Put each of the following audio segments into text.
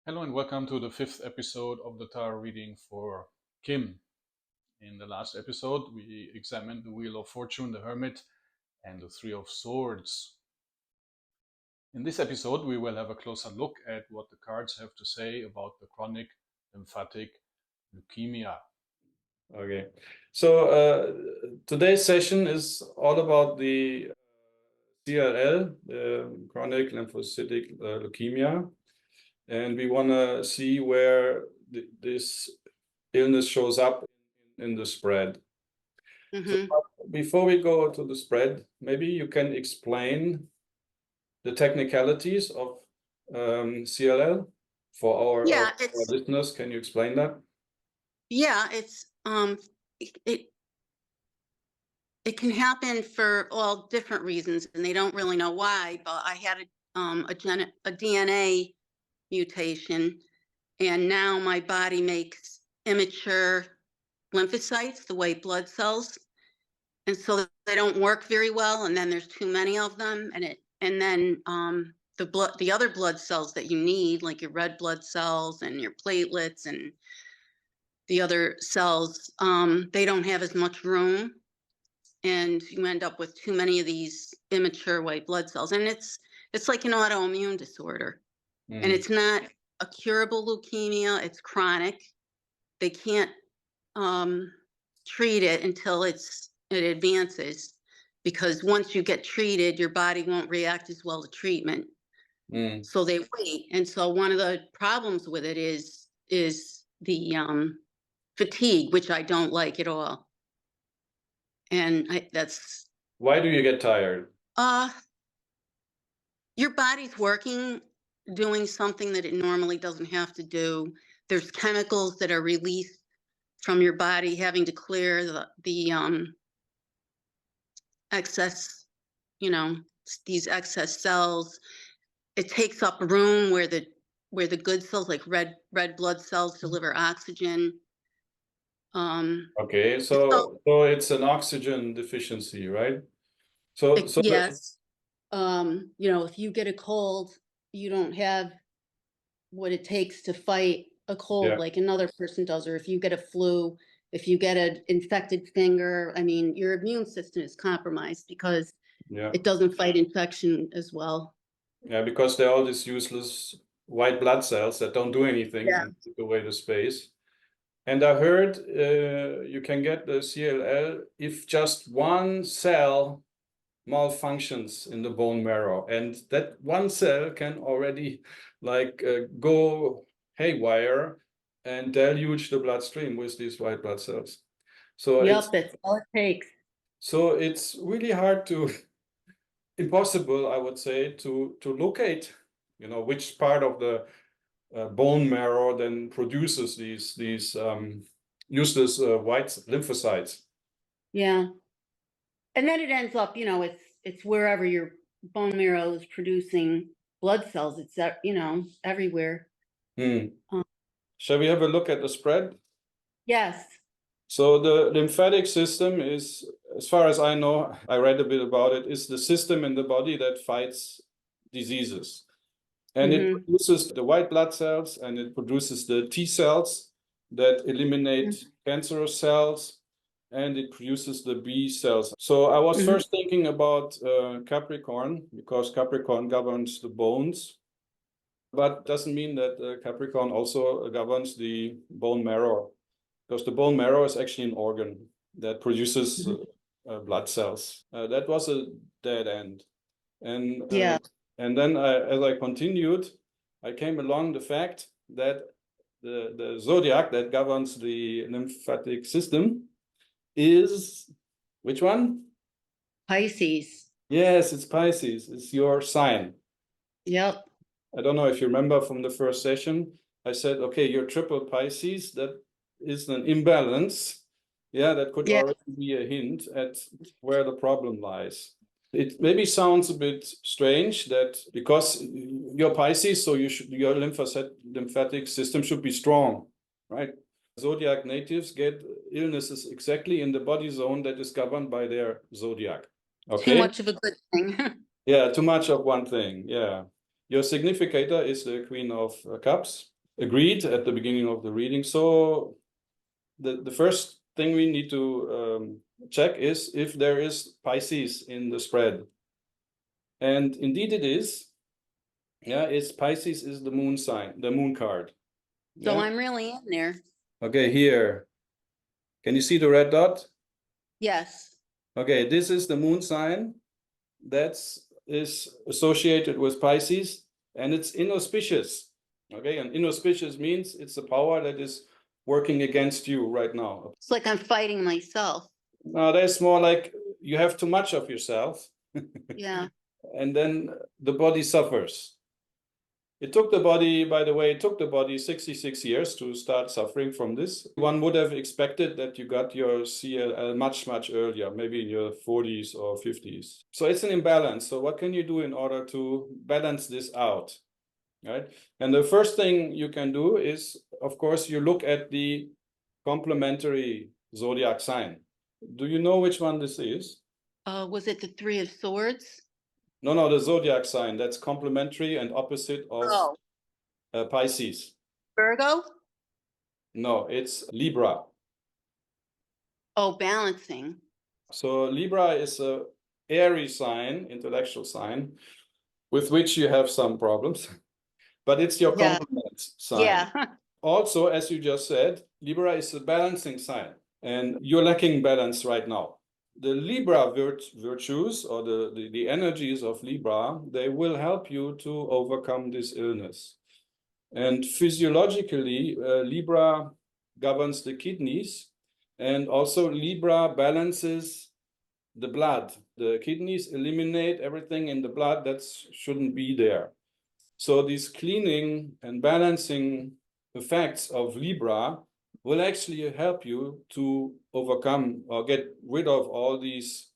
Hello and welcome to the fifth episode of the tarot reading for Kim. In the last episode, we examined the Wheel of Fortune, the Hermit, and the Three of Swords. In this episode, we will have a closer look at what the cards have to say about the chronic lymphatic leukemia. Okay, so today's session is all about the CLL, chronic lymphocytic leukemia, and we want to see where this illness shows up in the spread. So before we go to the spread, maybe you can explain the technicalities of CLL for our listeners. Can you explain that? Yeah, it can happen for all different reasons, and they don't really know why. But I had a DNA mutation, and now my body makes immature lymphocytes, the white blood cells, and so they don't work very well. And then there's too many of them, and then the other blood cells that you need, like your red blood cells and your platelets and the other cells, they don't have as much room, and you end up with too many of these immature white blood cells. And it's like an autoimmune disorder. And it's not a curable leukemia, it's chronic. They can't treat it until it advances, because once you get treated, your body won't react as well to treatment. So they wait. And so one of the problems with it is the fatigue, which I don't like at all. And that's... Why do you get tired? Your body's working, doing something that it normally doesn't have to do. There's chemicals that are released from your body, having to clear the excess, these excess cells. It takes up room where the good cells, like red blood cells, deliver oxygen. Okay, so it's an oxygen deficiency, right? So yes. If you get a cold, you don't have what it takes to fight a cold like another person does. Or if you get a flu, if you get an infected finger, I mean, your immune system is compromised because it doesn't fight infection as well. Yeah, because there are all these useless white blood cells that don't do anything and take away the space. And I heard you can get the CLL if just one cell malfunctions in the bone marrow, and that one cell can already go haywire and deluge the bloodstream with these white blood cells. So that's all it takes. So it's really hard impossible, I would say, to locate, which part of the bone marrow then produces these useless white lymphocytes. Yeah, and then it ends up, it's wherever your bone marrow is producing blood cells. It's everywhere. Shall we have a look at the spread? Yes. So the lymphatic system is, as far as I know, I read a bit about it, is the system in the body that fights diseases. And it produces the white blood cells, and it produces the T cells that eliminate cancerous cells, and it produces the B cells. So I was first thinking about Capricorn, because Capricorn governs the bones, but doesn't mean that Capricorn also governs the bone marrow, because the bone marrow is actually an organ that produces blood cells. That was a dead end. And and then as I continued, I came along the fact that the zodiac that governs the lymphatic system is, which one? Pisces. Yes, it's Pisces. It's your sign. Yep. I don't know if you remember from the first session, I said, okay, you're triple Pisces. That is an imbalance. Yeah, that could already be a hint at where the problem lies. It maybe sounds a bit strange that because you're Pisces, so your lymphatic system should be strong, right? Zodiac natives get illnesses exactly in the body zone that is governed by their zodiac. Okay? Too much of a good thing. Yeah, too much of one thing. Yeah. Your significator is the Queen of Cups. agreed at the beginning of the reading. So the first thing we need to check is if there is Pisces in the spread. And indeed it is. Yeah, it's Pisces is the moon sign, the moon card. So Yeah. I'm really in there. Okay, here. Can you see the red dot? Yes. Okay, this is the moon sign that is associated with Pisces, and it's inauspicious. Okay, and inauspicious means it's a power that is working against you right now. It's like I'm fighting myself. Now that's more like you have too much of yourself, Yeah. and then the body suffers. It took the body, by the way, it took the body 66 years to start suffering from this. One would have expected that you got your CLL much, much earlier, maybe in your 40s or 50s. So it's an imbalance. So what can you do in order to balance this out? Right? And the first thing you can do is, of course, you look at the complementary zodiac sign. Do you know which one this is? Was it the Three of Swords? No, the zodiac sign. That's complementary and opposite of Pisces. Virgo? No, it's Libra. Oh, balancing. So Libra is a airy sign, intellectual sign, with which you have some problems, but it's your Yeah. complement sign. Yeah. Also, as you just said, Libra is a balancing sign, and you're lacking balance right now. The Libra virtues or the energies of Libra, they will help you to overcome this illness. And physiologically, Libra governs the kidneys, and also Libra balances the blood. The kidneys eliminate everything in the blood that shouldn't be there. So these cleaning and balancing effects of Libra will actually help you to overcome or get rid of all these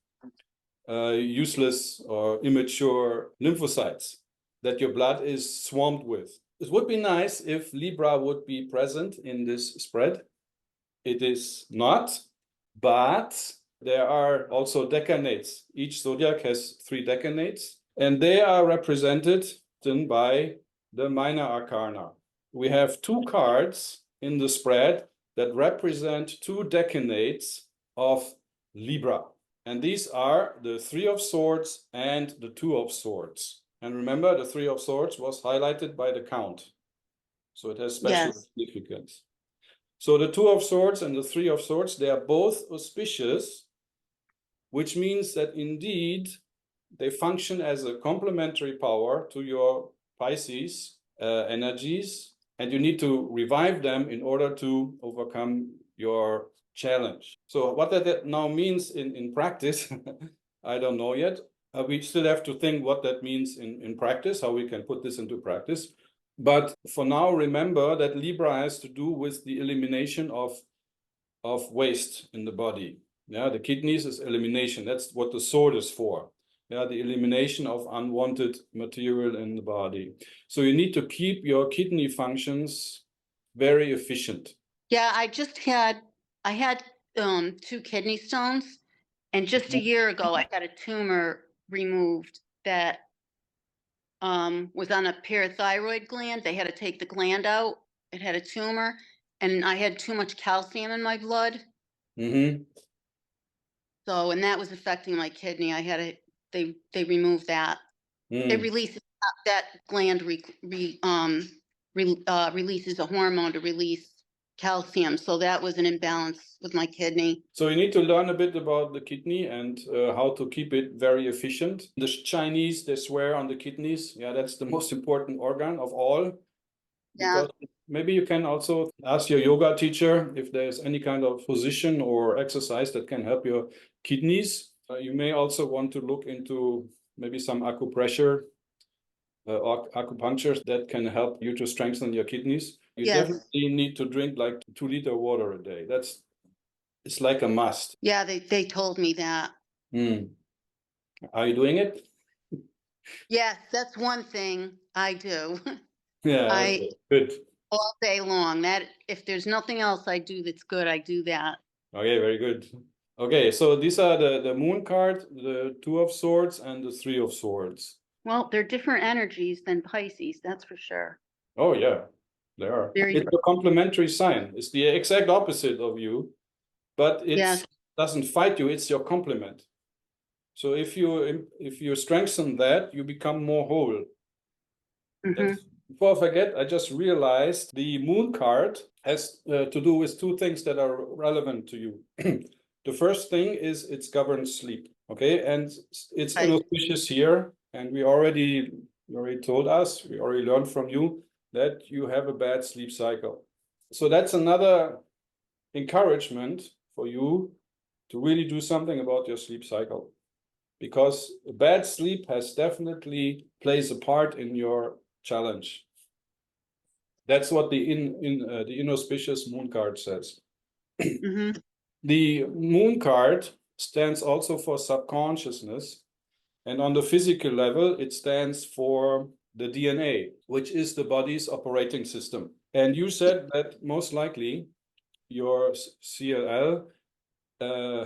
useless or immature lymphocytes that your blood is swamped with. It would be nice if Libra would be present in this spread. It is not, but there are also decanates. Each zodiac has 3 decanates, and they are represented then by the minor arcana. We have 2 cards in the spread that represent 2 decanates of Libra. And these are the 3 of Swords and the 2 of Swords. And remember, the 3 of Swords was highlighted by the count. So it has special significance. So the 2 of Swords and the 3 of Swords, they are both auspicious, which means that indeed they function as a complementary power to your Pisces energies, and you need to revive them in order to overcome your challenge. So what that now means in practice, I don't know yet. We still have to think what that means in practice, how we can put this into practice. But for now, remember that Libra has to do with the elimination of waste in the body. Yeah, the kidneys is elimination. That's what the sword is for. Yeah, the elimination of unwanted material in the body. So you need to keep your kidney functions very efficient. Yeah, I had 2 kidney stones, and just a year ago I had a tumor removed that was on a parathyroid gland. They had to take the gland out. It had a tumor, and I had too much calcium in my blood. Mm-hmm. So, and that was affecting my kidney. I had to, they removed that. It releases that gland releases a hormone to release calcium. So that was an imbalance with my kidney. So you need to learn a bit about the kidney and how to keep it very efficient. The Chinese, they swear on the kidneys. Yeah, that's the most important organ of all. Because maybe you can also ask your yoga teacher if there's any kind of position or exercise that can help your kidneys. You may also want to look into maybe some acupressure or acupuncture that can help you to strengthen your kidneys. You definitely need to drink like 2 liters water a day. It's like a must. Yeah, they told me that. Are you doing it? Yes, that's one thing I do. Yeah, good. All day long. That if there's nothing else I do that's good, I do that. Okay, very good. Okay, so these are the moon card, the 2 of Swords, and the 3 of Swords. Well, they're different energies than Pisces, that's for sure. Oh, yeah. There are. Very It's a complementary sign. It's the exact opposite of you, but it Yes. doesn't fight you. It's your complement. So if you strengthen that, you become more whole. Mhm. Before I forget, I just realized the moon card has to do with two things that are relevant to you. The first thing is it governs sleep. Okay, and it's Right. inauspicious here, and you already told us, we already learned from you that you have a bad sleep cycle. So that's another encouragement for you to really do something about your sleep cycle, because bad sleep has definitely plays a part in your challenge. That's what the the inauspicious moon card says. Mhm. The moon card stands also for subconsciousness, and on the physical level, it stands for the DNA, which is the body's operating system. And you said that most likely your CLL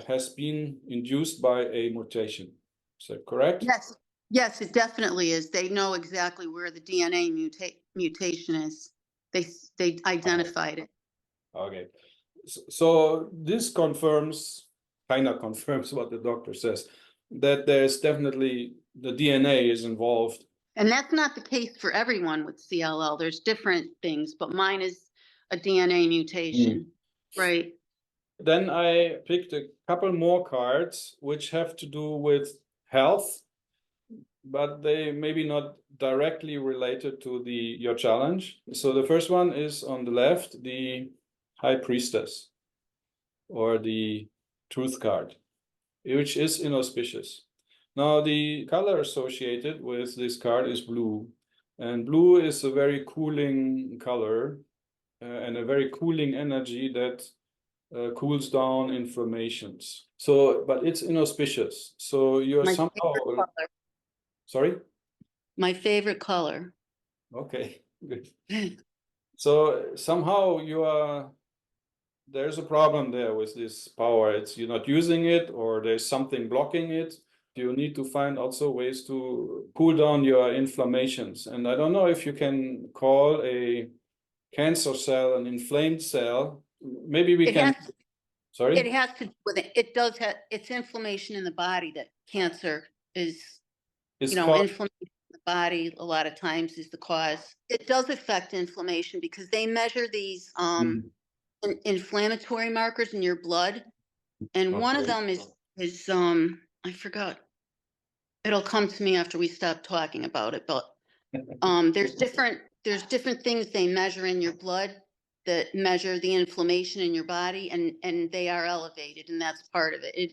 has been induced by a mutation. Is that correct? Yes. Yes, it definitely is. They know exactly where the DNA mutation is. They identified it. Okay. So this kind of confirms what the doctor says, that there's definitely the DNA is involved. And that's not the case for everyone with CLL. There's different things, but mine is a DNA mutation. Right. Then I picked a couple more cards which have to do with health, but they maybe not directly related to your challenge. So the first one is on the left, the High Priestess, or the Truth card, which is inauspicious. Now, the color associated with this card is blue, and blue is a very cooling color and a very cooling energy that cools down inflammations. So, but it's inauspicious. So you're My somehow, favorite color. sorry? My favorite color. Okay, good. So somehow there's a problem there with this power. You're not using it, or there's something blocking it. You need to find also ways to cool down your inflammations. And I don't know if you can call a cancer cell an inflamed cell. Maybe we It can. has Sorry? it has to do with it. It does have it's inflammation in the body that cancer is, It's called. inflammation in the body a lot of times is the cause. It does affect inflammation because they measure these inflammatory markers in your blood, and one of Okay. them is I forgot. It'll come to me after we stop talking about it, but there's different things they measure in your blood that measure the inflammation in your body, and they are elevated, and that's part of it.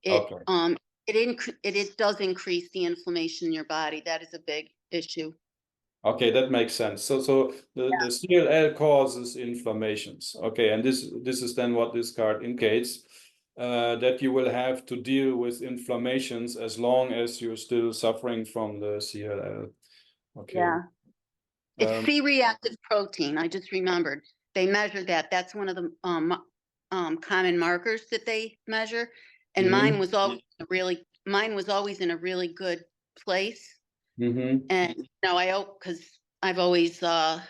Okay. It does increase the inflammation in your body. That is a big issue. Okay, that makes sense. So the CLL causes inflammations. Okay, and this is then what this card indicates, that you will have to deal with inflammations as long as you're still suffering from the CLL. Okay. Yeah. It's C-reactive protein. I just remembered. They measure that. That's one of the common markers that they measure. And mine was always in a really good place. And because I've always I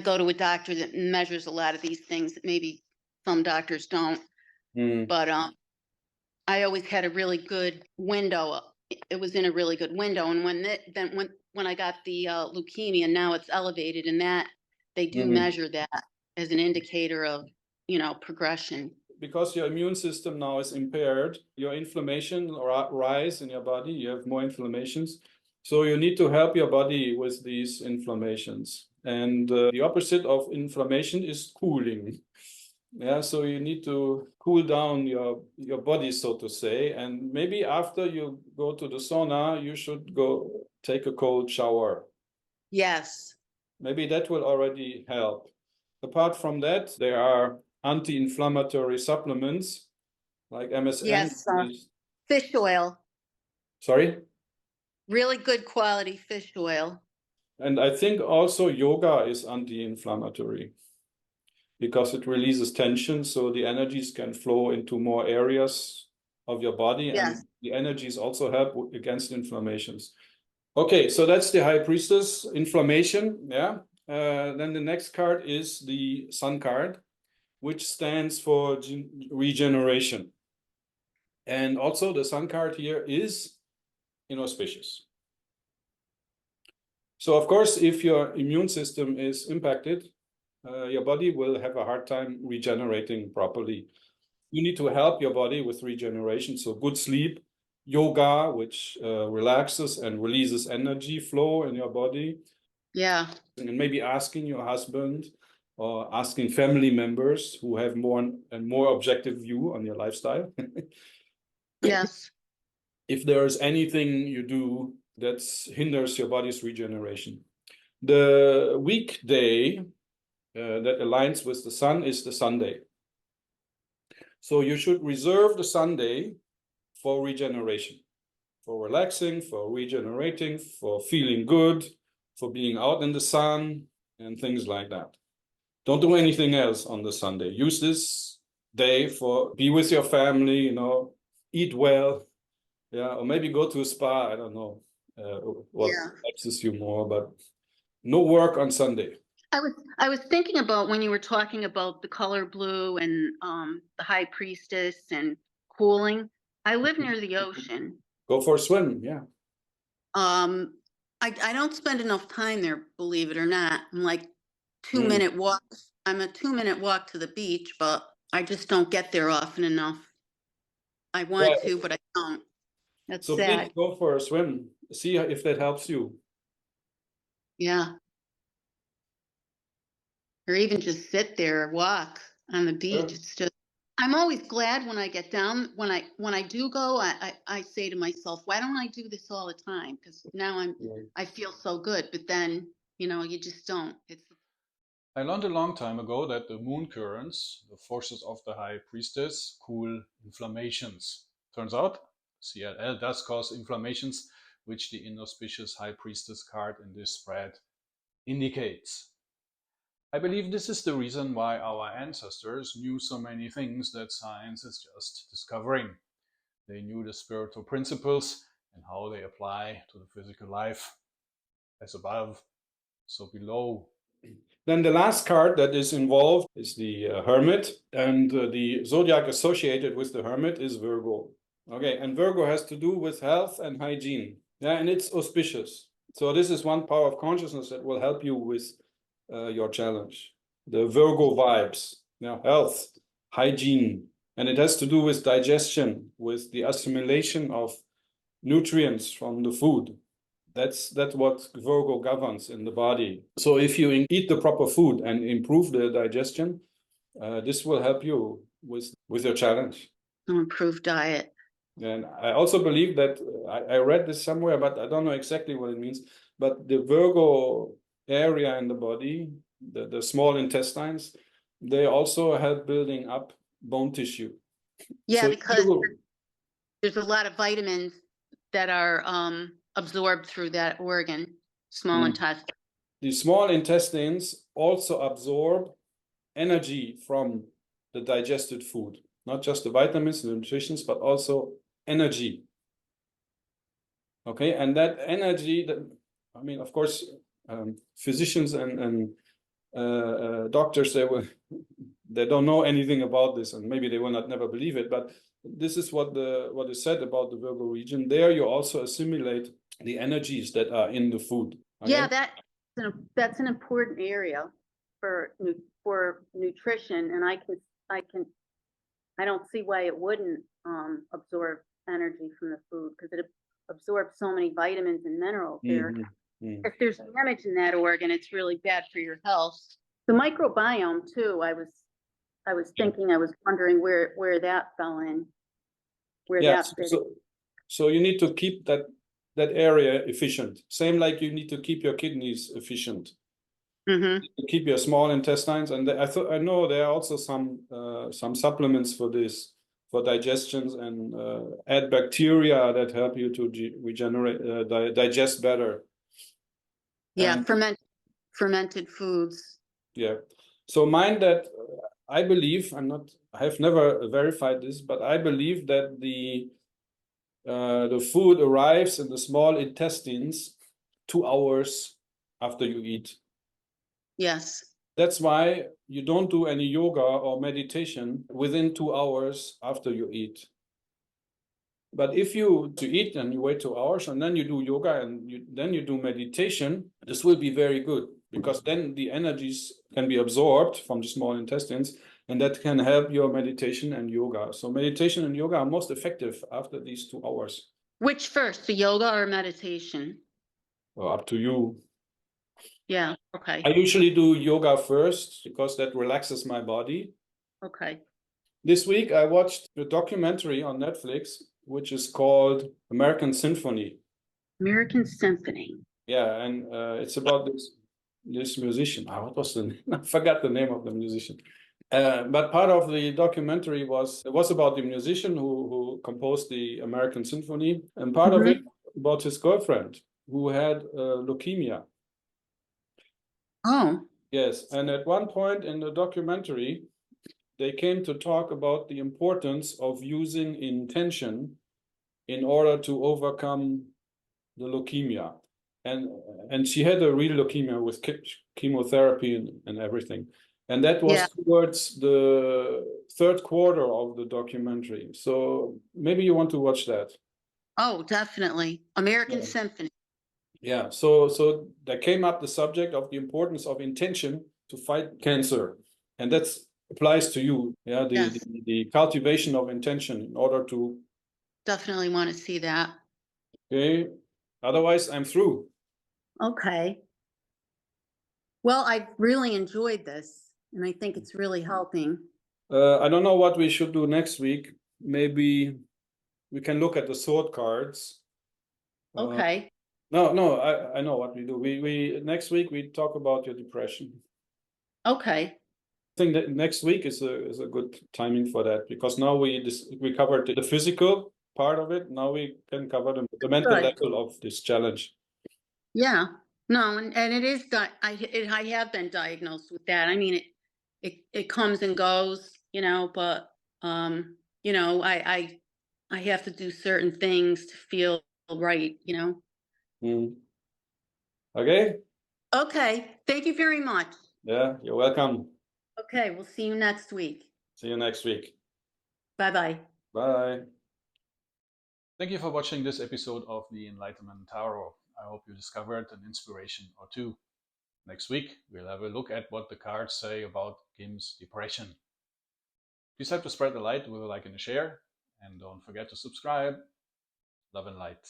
go to a doctor that measures a lot of these things that maybe some doctors don't. But I always had a really good window. It was in a really good window. And when I got the leukemia, now it's elevated, and that they do measure that as an indicator of progression. Because your immune system now is impaired, your inflammation rise in your body, you have more inflammations. So you need to help your body with these inflammations. And the opposite of inflammation is cooling. Yeah, so you need to cool down your body, so to say. And maybe after you go to the sauna, you should go take a cold shower. Yes. Maybe that will already help. Apart from that, there are anti-inflammatory supplements like MSM. Yes, fish oil. Sorry? Really good quality fish oil. And I think also yoga is anti-inflammatory because it releases tension, so the energies can flow into more areas of your body. Yes. And the energies also help against inflammations. Okay, so that's the High Priestess, inflammation. Yeah. Then the next card is the Sun card, which stands for regeneration. And also the Sun card here is inauspicious. So of course, if your immune system is impacted, your body will have a hard time regenerating properly. You need to help your body with regeneration. So good sleep, yoga, which relaxes and releases energy flow in your body. Yeah. And maybe asking your husband or asking family members who have more and more objective view on your lifestyle. Yes. If there is anything you do that hinders your body's regeneration. The weekday that aligns with the sun is the Sunday. So you should reserve the Sunday for regeneration, for relaxing, for regenerating, for feeling good, for being out in the sun and things like that. Don't do anything else on the Sunday. Use this day for be with your family, eat well, yeah, or maybe go to a spa. I don't know what helps you more, but no work on Sunday. I was thinking about when you were talking about the color blue and the high priestess and cooling. I live near the ocean. Go for a swim, yeah. I don't spend enough time there, believe it or not. I'm like 2-minute walk. I'm a 2-minute walk to the beach, but I just don't get there often enough. I want to, but I don't. That's so sad. Please go for a swim. See if that helps you. Yeah. Or even just sit there or walk on the beach. Sure. It's just, I'm always glad when I get down. When I do go, I say to myself, why don't I do this all the time? Because now I feel so good. But then, you just don't. I learned a long time ago that the moon currents, the forces of the high priestess, cool inflammations. Turns out, CLL does cause inflammations, which the inauspicious high priestess card in this spread indicates. I believe this is the reason why our ancestors knew so many things that science is just discovering. They knew the spiritual principles and how they apply to the physical life. As above, so below. Then the last card that is involved is the Hermit, and the zodiac associated with the Hermit is Virgo. Okay, and Virgo has to do with health and hygiene. Yeah, and it's auspicious. So this is one power of consciousness that will help you with your challenge. The Virgo vibes, health, hygiene, and it has to do with digestion, with the assimilation of nutrients from the food. That's what Virgo governs in the body. So if you eat the proper food and improve the digestion, this will help you with your challenge. Improved diet. And I also believe that I read this somewhere, but I don't know exactly what it means. But the Virgo area in the body, the small intestines, they also help building up bone tissue. Yeah, so because there's a lot of vitamins that are absorbed through that organ, small intestine. The small intestines also absorb energy from the digested food, not just the vitamins and the nutritions, but also energy. Okay, and that energy, of course, physicians and doctors, they don't know anything about this, and maybe they will never believe it, but this is what is said about the Virgo region. There you also assimilate the energies that are in the food. Okay? Yeah, that's an important area for nutrition, and I don't see why it wouldn't absorb energy from the food, because it absorbs so many vitamins and minerals there. If there's damage in that organ, it's really bad for your health. The microbiome too, I was thinking, I was wondering where that fell in. So you need to keep that area efficient. Same like you need to keep your kidneys efficient. To keep your small intestines, and I know there are also some supplements for this, for digestions, and add bacteria that help you to regenerate, digest better. Yeah, fermented foods. Yeah. So mind that I believe, I have never verified this, but I believe that the food arrives in the small intestines 2 hours after you eat. Yes. That's why you don't do any yoga or meditation within 2 hours after you eat. But if you eat and you wait 2 hours and then you do yoga and then you do meditation, this will be very good, because then the energies can be absorbed from the small intestines, and that can help your meditation and yoga. So meditation and yoga are most effective after these 2 hours. Which first, the yoga or meditation? Well, up to you. Yeah. Okay. I usually do yoga first because that relaxes my body. Okay. This week I watched a documentary on Netflix, which is called American Symphony. American Symphony. Yeah, and it's about this musician. What was the name? I forgot the name of the musician. But part of the documentary was about the musician who composed the American Symphony, and part of it about his girlfriend who had leukemia. Oh. Yes, and at one point in the documentary, they came to talk about the importance of using intention in order to overcome the leukemia. And she had a real leukemia with chemotherapy and everything. And that was towards the third quarter of the documentary. So maybe you want to watch that. Oh, definitely. American Symphony. Yeah, so there came up the subject of the importance of intention to fight cancer. And that applies to you. Yeah, the cultivation of intention in order to. Definitely want to see that. Okay. Otherwise, I'm through. Okay. Well, I really enjoyed this, and I think it's really helping. I don't know what we should do next week. Maybe we can look at the sword cards. Okay. No, I know what we do. We next week we talk about your depression. Okay. I think that next week is a good timing for that, because now we covered the physical part of it. Now we can cover the mental level of this challenge. Yeah. No, and it is I have been diagnosed with that. I mean, it comes and goes, but I have to do certain things to feel right. Okay. Okay. Thank you very much. Yeah, you're welcome. Okay, we'll see you next week. See you next week. Bye-bye. Bye. Thank you for watching this episode of the Enlightenment Tarot. I hope you discovered an inspiration or two. Next week, we'll have a look at what the cards say about Kim's depression. Please help to spread the light with a like and a share, and don't forget to subscribe. Love and light.